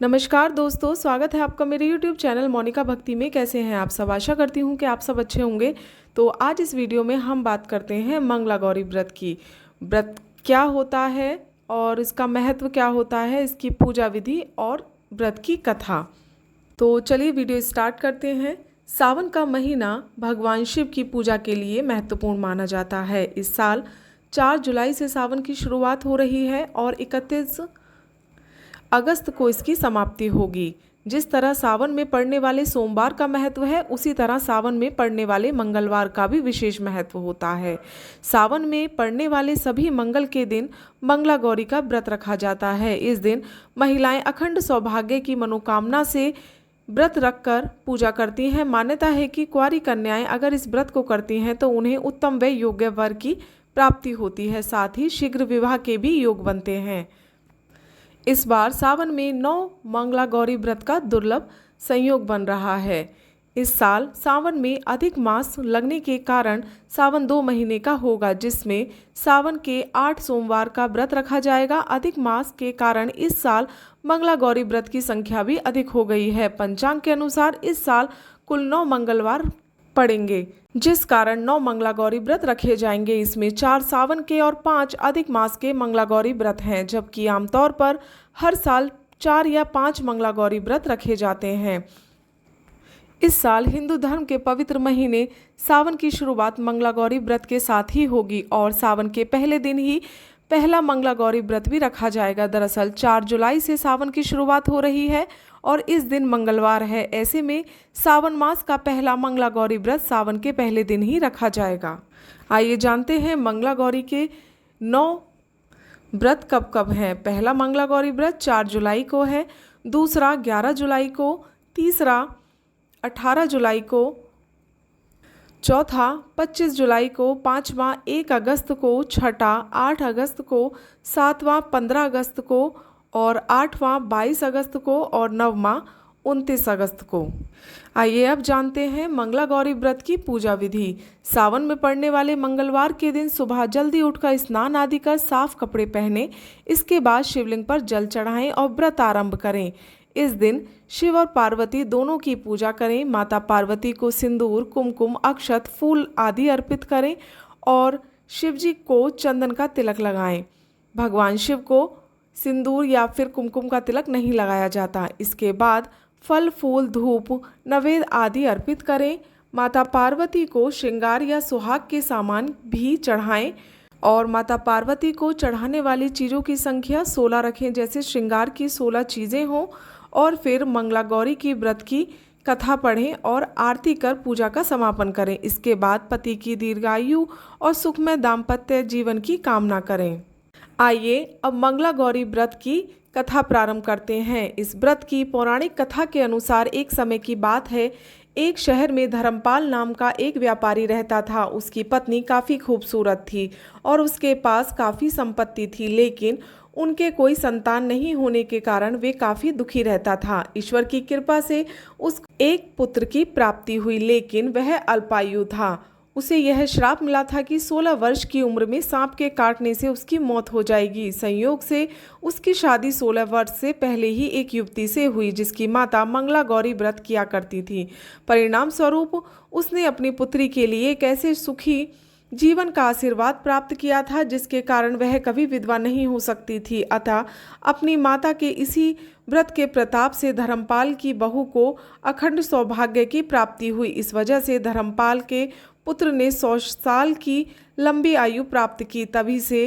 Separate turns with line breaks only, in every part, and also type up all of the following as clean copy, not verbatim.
नमस्कार दोस्तों, स्वागत है आपका मेरे YouTube चैनल मोनिका भक्ति में। कैसे हैं आप सब? आशा करती हूँ कि आप सब अच्छे होंगे। तो आज इस वीडियो में हम बात करते हैं मंगला गौरी व्रत की। व्रत क्या होता है और इसका महत्व क्या होता है, इसकी पूजा विधि और व्रत की कथा। तो चलिए वीडियो स्टार्ट करते हैं। सावन का महीना भगवान शिव की पूजा के लिए महत्वपूर्ण माना जाता है। इस साल 4 जुलाई से सावन की शुरुआत हो रही है और 31 अगस्त को इसकी समाप्ति होगी। जिस तरह सावन में पड़ने वाले सोमवार का महत्व है, उसी तरह सावन में पड़ने वाले मंगलवार का भी विशेष महत्व होता है। सावन में पड़ने वाले सभी मंगल के दिन मंगला गौरी का व्रत रखा जाता है। इस दिन महिलाएं अखंड सौभाग्य की मनोकामना से व्रत रखकर पूजा करती हैं। मान्यता है कि कुंवारी कन्याएं अगर इस व्रत को करती हैं तो उन्हें उत्तम व योग्य वर की प्राप्ति होती है, साथ ही शीघ्र विवाह के भी योग बनते हैं। इस बार सावन में 9 मंगला गौरी व्रत का दुर्लभ संयोग बन रहा है। इस साल सावन में अधिक मास लगने के कारण सावन 2 महीने का होगा, जिसमें सावन के 8 सोमवार का व्रत रखा जाएगा। अधिक मास के कारण इस साल मंगला गौरी व्रत की संख्या भी अधिक हो गई है। पंचांग के अनुसार इस साल कुल 9 मंगलवार पड़ेंगे, जिस कारण 9 मंगला गौरी व्रत रखे जाएंगे। इसमें 4 सावन के और 5 अधिक मास के मंगला गौरी व्रत हैं, जबकि आमतौर पर हर साल 4 या 5 मंगला गौरी व्रत रखे जाते हैं। इस साल हिंदू धर्म के पवित्र महीने सावन की शुरुआत मंगला गौरी व्रत के साथ ही होगी और सावन के पहले दिन ही पहला मंगला गौरी व्रत भी रखा जाएगा। दरअसल 4 जुलाई से सावन की शुरुआत हो रही है और इस दिन मंगलवार है। ऐसे में सावन मास का पहला मंगला गौरी व्रत सावन के पहले दिन ही रखा जाएगा। आइए जानते हैं मंगला गौरी के 9 व्रत कब कब हैं। पहला मंगला गौरी व्रत 4 जुलाई को है, दूसरा 11 जुलाई को, तीसरा 18 जुलाई को, चौथा 25 जुलाई को, पांचवा 1 अगस्त को, छठा 8 अगस्त को, सातवां 15 अगस्त को और आठवां 22 अगस्त को और नववां 29 अगस्त को। आइए अब जानते हैं मंगला गौरी व्रत की पूजा विधि। सावन में पड़ने वाले मंगलवार के दिन सुबह जल्दी उठकर स्नान आदि कर साफ कपड़े पहने, इसके बाद शिवलिंग पर जल चढ़ाएं और व्रत आरंभ करें। इस दिन शिव और पार्वती दोनों की पूजा करें। माता पार्वती को सिंदूर, कुमकुम, अक्षत, फूल आदि अर्पित करें और शिव जी को चंदन का तिलक लगाएं। भगवान शिव को सिंदूर या फिर कुमकुम का तिलक नहीं लगाया जाता। इसके बाद फल, फूल, धूप, नवेद आदि अर्पित करें। माता पार्वती को श्रृंगार या सुहाग के सामान भी चढ़ाएं और माता पार्वती को चढ़ाने वाली चीज़ों की संख्या 16 रखें, जैसे श्रृंगार की 16 चीज़ें हों। और फिर मंगला गौरी की व्रत की कथा पढ़ें और आरती कर पूजा का समापन करें। इसके बाद पति की दीर्घायु और सुखमय दाम्पत्य जीवन की कामना करें। आइए अब मंगला गौरी व्रत की कथा प्रारंभ करते हैं। इस व्रत की पौराणिक कथा के अनुसार एक समय की बात है, एक शहर में धर्मपाल नाम का एक व्यापारी रहता था। उसकी पत्नी काफ़ी खूबसूरत थी और उसके पास काफ़ी संपत्ति थी, लेकिन उनके कोई संतान नहीं होने के कारण वे काफ़ी दुखी रहता था। ईश्वर की कृपा से उस एक पुत्र की प्राप्ति हुई, लेकिन वह अल्पायु था। उसे यह श्राप मिला था कि 16 वर्ष की उम्र में सांप के काटने से उसकी मौत हो जाएगी। संयोग से उसकी शादी 16 वर्ष से पहले ही एक युवती से हुई, जिसकी माता मंगला गौरी व्रत किया करती थी। परिणाम स्वरूप उसने अपनी पुत्री के लिए एक ऐसे सुखी जीवन का आशीर्वाद प्राप्त किया था जिसके कारण वह कभी विधवा नहीं हो सकती थी। अतः अपनी माता के इसी व्रत के प्रताप से धर्मपाल की बहू को अखंड सौभाग्य की प्राप्ति हुई। इस वजह से धर्मपाल के पुत्र ने 100 साल की लंबी आयु प्राप्त की। तभी से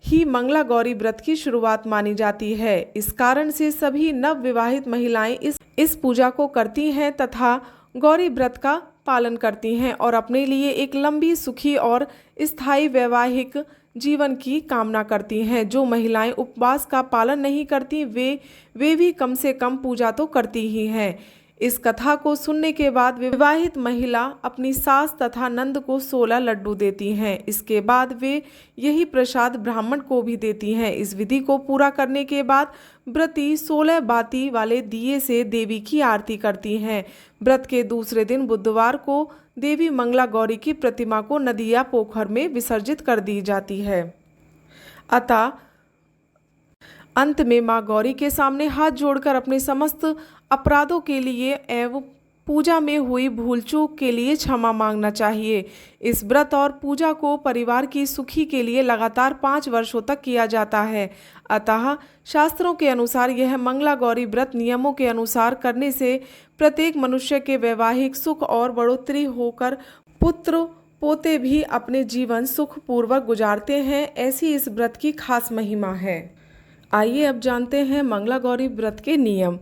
ही मंगला गौरी व्रत की शुरुआत मानी जाती है। इस कारण से सभी नव विवाहित महिलाएं इस पूजा को करती हैं तथा गौरी व्रत का पालन करती हैं और अपने लिए एक लंबी, सुखी और स्थायी वैवाहिक जीवन की कामना करती हैं। जो महिलाएं उपवास का पालन नहीं करती वे भी कम से कम पूजा तो करती ही हैं। इस कथा को सुनने के बाद विवाहित महिला अपनी सास तथा नंद को 16 लड्डू देती हैं। इसके बाद वे यही प्रसाद ब्राह्मण को भी देती हैं। इस विधि को पूरा करने के बाद व्रती 16 बाती वाले दिए से देवी की आरती करती हैं। व्रत के दूसरे दिन बुधवार को देवी मंगला गौरी की प्रतिमा को नदी या पोखर में विसर्जित कर दी जाती है। अतः अंत में मां गौरी के सामने हाथ जोड़कर अपने समस्त अपराधों के लिए एवं पूजा में हुई भूल चूक के लिए क्षमा मांगना चाहिए। इस व्रत और पूजा को परिवार की सुखी के लिए लगातार 5 वर्षों तक किया जाता है। अतः शास्त्रों के अनुसार यह मंगला गौरी व्रत नियमों के अनुसार करने से प्रत्येक मनुष्य के वैवाहिक सुख और बढ़ोतरी होकर पुत्र पोते भी अपने जीवन सुखपूर्वक गुजारते हैं। ऐसी इस व्रत की खास महिमा है। आइए अब जानते हैं मंगला गौरी व्रत के नियम।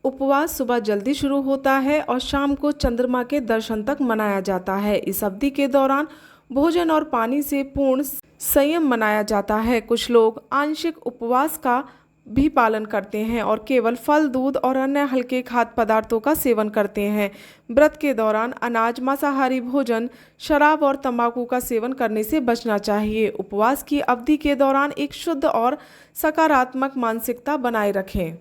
उपवास सुबह जल्दी शुरू होता है और शाम को चंद्रमा के दर्शन तक मनाया जाता है। इस अवधि के दौरान भोजन और पानी से पूर्ण संयम मनाया जाता है। कुछ लोग आंशिक उपवास का भी पालन करते हैं और केवल फल, दूध और अन्य हल्के खाद्य पदार्थों का सेवन करते हैं। व्रत के दौरान अनाज, मांसाहारी भोजन, शराब और तंबाकू का सेवन करने से बचना चाहिए। उपवास की अवधि के दौरान एक शुद्ध और सकारात्मक मानसिकता बनाए रखें।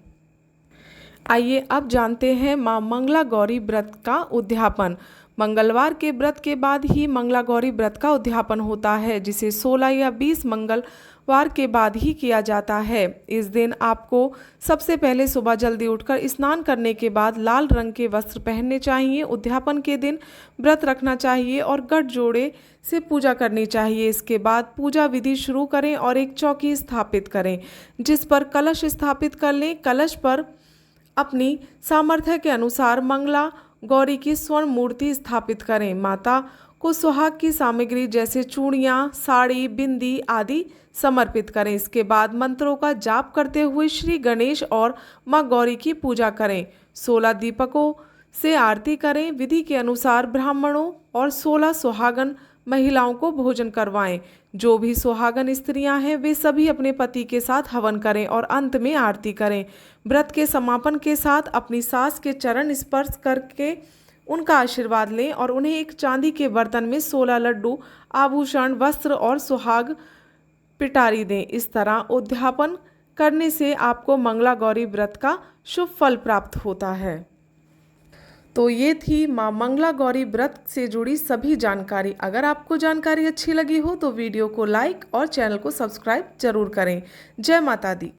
आइए अब जानते हैं मां मंगला गौरी व्रत का उद्यापन। मंगलवार के व्रत के बाद ही मंगला गौरी व्रत का उद्यापन होता है, जिसे 16 या 20 मंगलवार के बाद ही किया जाता है। इस दिन आपको सबसे पहले सुबह जल्दी उठकर स्नान करने के बाद लाल रंग के वस्त्र पहनने चाहिए। उद्यापन के दिन व्रत रखना चाहिए और गठ जोड़े से पूजा करनी चाहिए। इसके बाद पूजा विधि शुरू करें और एक चौकी स्थापित करें, जिस पर कलश स्थापित कर लें। कलश पर अपनी सामर्थ्य के अनुसार मंगला गौरी की स्वर्ण मूर्ति स्थापित करें। माता को सुहाग की सामग्री जैसे चूड़ियाँ, साड़ी, बिंदी आदि समर्पित करें। इसके बाद मंत्रों का जाप करते हुए श्री गणेश और मां गौरी की पूजा करें। 16 दीपकों से आरती करें। विधि के अनुसार ब्राह्मणों और 16 सुहागन महिलाओं को भोजन करवाएं। जो भी सुहागन स्त्रियां हैं वे सभी अपने पति के साथ हवन करें और अंत में आरती करें। व्रत के समापन के साथ अपनी सास के चरण स्पर्श करके उनका आशीर्वाद लें और उन्हें एक चांदी के बर्तन में 16 लड्डू, आभूषण, वस्त्र और सुहाग पिटारी दें। इस तरह उद्यापन करने से आपको मंगला गौरी व्रत का शुभ फल प्राप्त होता है। तो ये थी मां मंगला गौरी व्रत से जुड़ी सभी जानकारी। अगर आपको जानकारी अच्छी लगी हो तो वीडियो को लाइक और चैनल को सब्सक्राइब जरूर करें। जय माता दी।